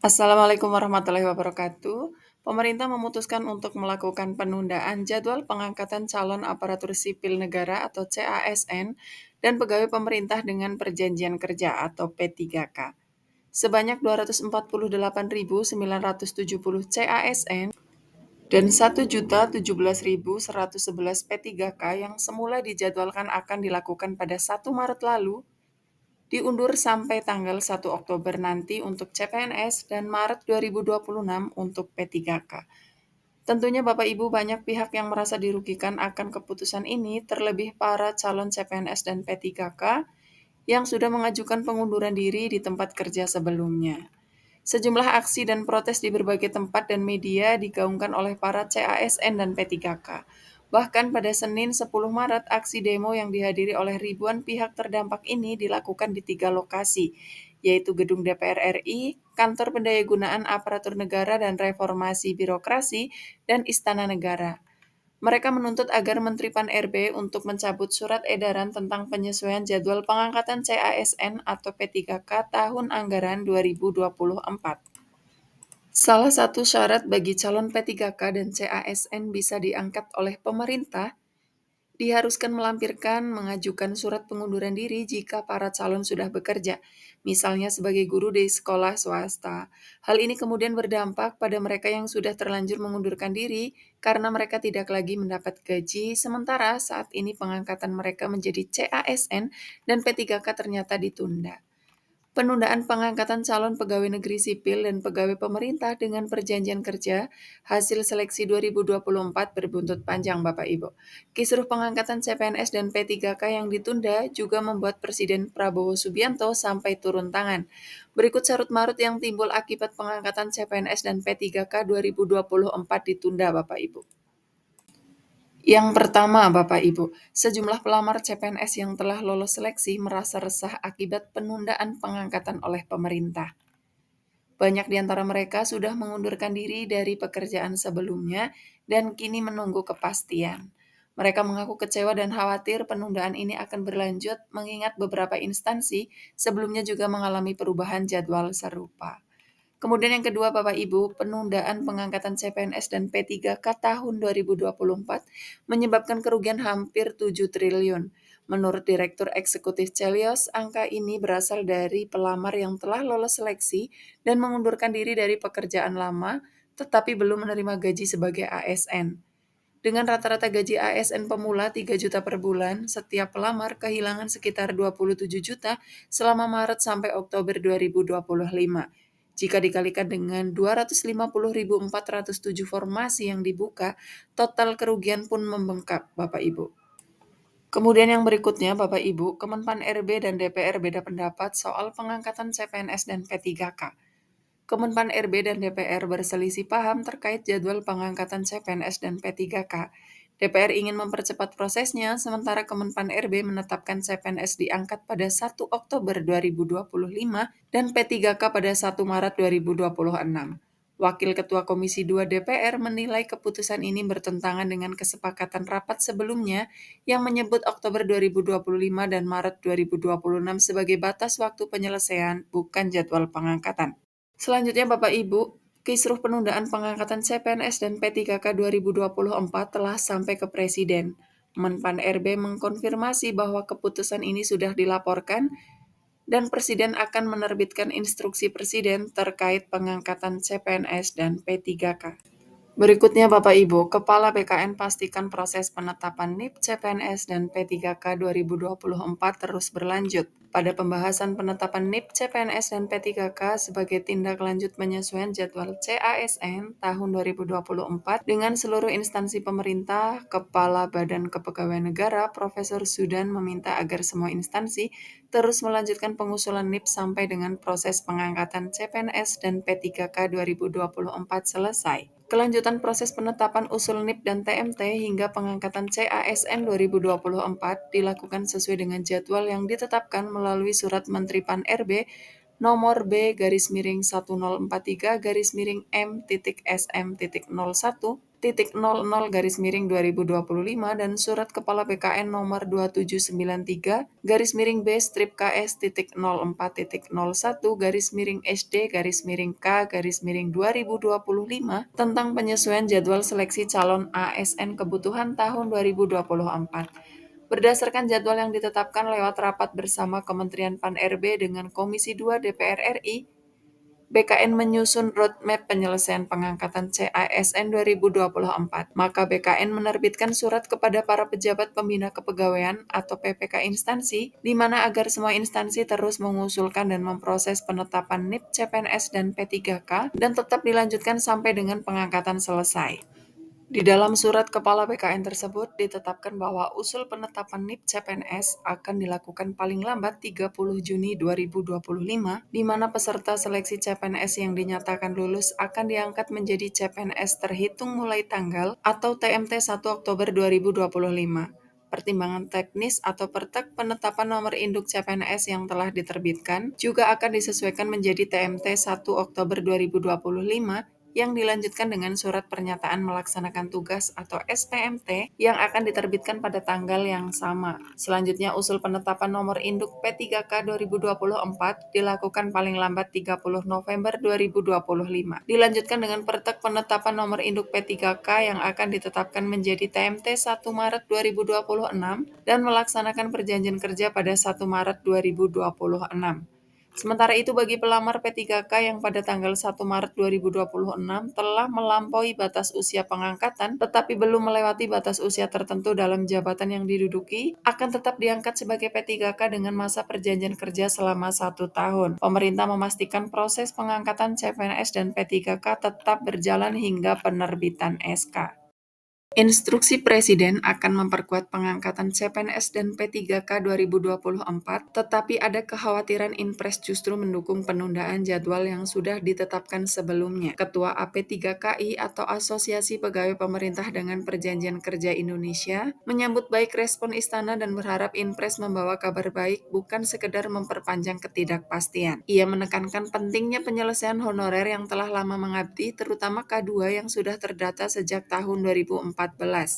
Assalamualaikum warahmatullahi wabarakatuh. Pemerintah memutuskan untuk melakukan penundaan jadwal pengangkatan calon aparatur sipil negara atau CASN dan pegawai pemerintah dengan perjanjian kerja atau P3K. Sebanyak 248.970 CASN dan 1.017.111 P3K yang semula dijadwalkan akan dilakukan pada 1 Maret lalu diundur sampai tanggal 1 Oktober nanti untuk CPNS dan Maret 2026 untuk P3K. Tentunya Bapak Ibu banyak pihak yang merasa dirugikan akan keputusan ini, terlebih para calon CPNS dan P3K yang sudah mengajukan pengunduran diri di tempat kerja sebelumnya. Sejumlah aksi dan protes di berbagai tempat dan media digaungkan oleh para CASN dan P3K. Bahkan pada Senin 10 Maret, aksi demo yang dihadiri oleh ribuan pihak terdampak ini dilakukan di 3 lokasi, yaitu Gedung DPR RI, Kantor Pendayagunaan Aparatur Negara dan Reformasi Birokrasi, dan Istana Negara. Mereka menuntut agar Menteri Pan-RB untuk mencabut surat edaran tentang penyesuaian jadwal pengangkatan CASN atau P3K tahun anggaran 2024. Salah satu syarat bagi calon P3K dan CASN bisa diangkat oleh pemerintah diharuskan melampirkan mengajukan surat pengunduran diri jika para calon sudah bekerja, misalnya sebagai guru di sekolah swasta. Hal ini kemudian berdampak pada mereka yang sudah terlanjur mengundurkan diri karena mereka tidak lagi mendapat gaji, sementara saat ini pengangkatan mereka menjadi CASN dan P3K ternyata ditunda. Penundaan pengangkatan calon pegawai negeri sipil dan pegawai pemerintah dengan perjanjian kerja hasil seleksi 2024 berbuntut panjang Bapak Ibu. Kisruh pengangkatan CPNS dan P3K yang ditunda juga membuat Presiden Prabowo Subianto sampai turun tangan. Berikut carut-marut yang timbul akibat pengangkatan CPNS dan P3K 2024 ditunda Bapak Ibu. Yang pertama, Bapak Ibu, sejumlah pelamar CPNS yang telah lolos seleksi merasa resah akibat penundaan pengangkatan oleh pemerintah. Banyak di antara mereka sudah mengundurkan diri dari pekerjaan sebelumnya dan kini menunggu kepastian. Mereka mengaku kecewa dan khawatir penundaan ini akan berlanjut mengingat beberapa instansi sebelumnya juga mengalami perubahan jadwal serupa. Kemudian yang kedua Bapak Ibu, penundaan pengangkatan CPNS dan P3K tahun 2024 menyebabkan kerugian hampir 7 triliun. Menurut Direktur Eksekutif Celios, angka ini berasal dari pelamar yang telah lolos seleksi dan mengundurkan diri dari pekerjaan lama tetapi belum menerima gaji sebagai ASN. Dengan rata-rata gaji ASN pemula 3 juta per bulan, setiap pelamar kehilangan sekitar 27 juta selama Maret sampai Oktober 2025. Jika dikalikan dengan 250.407 formasi yang dibuka, total kerugian pun membengkak, Bapak Ibu. Kemudian yang berikutnya, Bapak Ibu, Kemenpan RB dan DPR beda pendapat soal pengangkatan CPNS dan P3K. Kemenpan RB dan DPR berselisih paham terkait jadwal pengangkatan CPNS dan P3K. DPR ingin mempercepat prosesnya, sementara Kemenpan RB menetapkan CPNS diangkat pada 1 Oktober 2025 dan P3K pada 1 Maret 2026. Wakil Ketua Komisi 2 DPR menilai keputusan ini bertentangan dengan kesepakatan rapat sebelumnya yang menyebut Oktober 2025 dan Maret 2026 sebagai batas waktu penyelesaian, bukan jadwal pengangkatan. Selanjutnya Bapak Ibu, kisruh penundaan pengangkatan CPNS dan P3K 2024 telah sampai ke Presiden. Menpan RB mengkonfirmasi bahwa keputusan ini sudah dilaporkan dan Presiden akan menerbitkan instruksi Presiden terkait pengangkatan CPNS dan P3K. Berikutnya Bapak Ibu, Kepala BKN pastikan proses penetapan NIP CPNS dan P3K 2024 terus berlanjut. Pada pembahasan penetapan NIP CPNS dan P3K sebagai tindak lanjut penyesuaian jadwal CASN tahun 2024 dengan seluruh instansi pemerintah, Kepala Badan Kepegawaian Negara Profesor Zudan meminta agar semua instansi terus melanjutkan pengusulan NIP sampai dengan proses pengangkatan CPNS dan P3K 2024 selesai. Kelanjutan proses penetapan usul NIP dan TMT hingga pengangkatan CASN 2024 dilakukan sesuai dengan jadwal yang ditetapkan melalui Surat Menteri Pan-RB nomor B-1043-M.SM.01 KS.00-2025 dan Surat Kepala BKN nomor 2793-KS.04.01-SD-K-2025 tentang penyesuaian jadwal seleksi calon ASN kebutuhan tahun 2024. Berdasarkan jadwal yang ditetapkan lewat rapat bersama Kementerian Pan-RB dengan Komisi 2 DPR RI, BKN menyusun roadmap penyelesaian pengangkatan CASN 2024. Maka BKN menerbitkan surat kepada para pejabat pembina kepegawaian atau PPK instansi, di mana agar semua instansi terus mengusulkan dan memproses penetapan NIP CPNS dan P3K dan tetap dilanjutkan sampai dengan pengangkatan selesai. Di dalam surat Kepala BKN tersebut ditetapkan bahwa usul penetapan NIP CPNS akan dilakukan paling lambat 30 Juni 2025, di mana peserta seleksi CPNS yang dinyatakan lulus akan diangkat menjadi CPNS terhitung mulai tanggal atau TMT 1 Oktober 2025. Pertimbangan teknis atau pertek penetapan nomor induk CPNS yang telah diterbitkan juga akan disesuaikan menjadi TMT 1 Oktober 2025 yang dilanjutkan dengan surat pernyataan melaksanakan tugas atau SPMT yang akan diterbitkan pada tanggal yang sama. Selanjutnya, usul penetapan nomor induk P3K 2024 dilakukan paling lambat 30 November 2025. Dilanjutkan dengan pertek penetapan nomor induk P3K yang akan ditetapkan menjadi TMT 1 Maret 2026 dan melaksanakan perjanjian kerja pada 1 Maret 2026. Sementara itu bagi pelamar P3K yang pada tanggal 1 Maret 2026 telah melampaui batas usia pengangkatan tetapi belum melewati batas usia tertentu dalam jabatan yang diduduki, akan tetap diangkat sebagai P3K dengan masa perjanjian kerja selama 1 tahun. Pemerintah memastikan proses pengangkatan CPNS dan P3K tetap berjalan hingga penerbitan SK. Instruksi Presiden akan memperkuat pengangkatan CPNS dan P3K 2024, tetapi ada kekhawatiran Inpres justru mendukung penundaan jadwal yang sudah ditetapkan sebelumnya. Ketua AP3KI atau Asosiasi Pegawai Pemerintah dengan Perjanjian Kerja Indonesia menyambut baik respon Istana dan berharap Inpres membawa kabar baik bukan sekedar memperpanjang ketidakpastian. Ia menekankan pentingnya penyelesaian honorer yang telah lama mengabdi, terutama K2 yang sudah terdata sejak tahun 2014.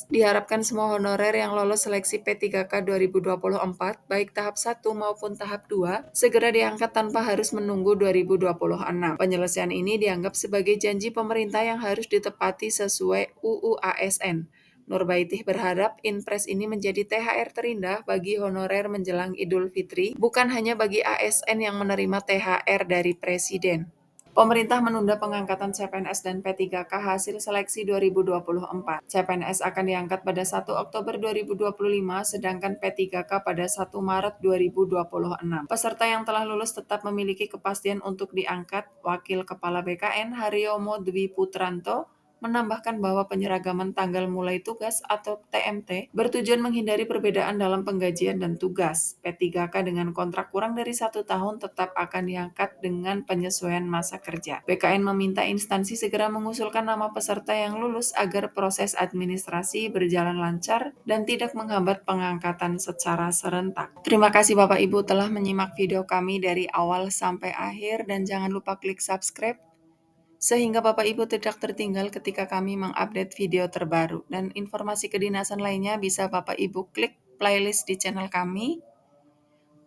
Diharapkan semua honorer yang lolos seleksi P3K 2024, baik tahap 1 maupun tahap 2, segera diangkat tanpa harus menunggu 2026. Penyelesaian ini dianggap sebagai janji pemerintah yang harus ditepati sesuai UU ASN. Nurbaitih berharap Inpres ini menjadi THR terindah bagi honorer menjelang Idul Fitri, bukan hanya bagi ASN yang menerima THR dari Presiden. Pemerintah menunda pengangkatan CPNS dan P3K hasil seleksi 2024. CPNS akan diangkat pada 1 Oktober 2025, sedangkan P3K pada 1 Maret 2026. Peserta yang telah lulus tetap memiliki kepastian untuk diangkat. Wakil Kepala BKN Haryomo Dwi Putranto menambahkan bahwa penyeragaman tanggal mulai tugas atau TMT bertujuan menghindari perbedaan dalam penggajian dan tugas. P3K dengan kontrak kurang dari 1 tahun tetap akan diangkat dengan penyesuaian masa kerja. BKN meminta instansi segera mengusulkan nama peserta yang lulus agar proses administrasi berjalan lancar dan tidak menghambat pengangkatan secara serentak. Terima kasih Bapak Ibu telah menyimak video kami dari awal sampai akhir dan jangan lupa klik subscribe sehingga Bapak Ibu tidak tertinggal ketika kami mengupdate video terbaru. Dan informasi kedinasan lainnya bisa Bapak Ibu klik playlist di channel kami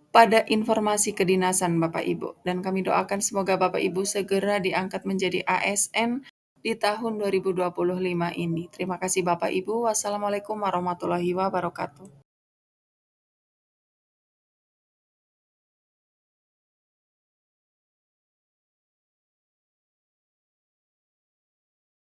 pada informasi kedinasan Bapak Ibu. Dan kami doakan semoga Bapak Ibu segera diangkat menjadi ASN di tahun 2025 ini. Terima kasih Bapak Ibu. Wassalamualaikum warahmatullahi wabarakatuh.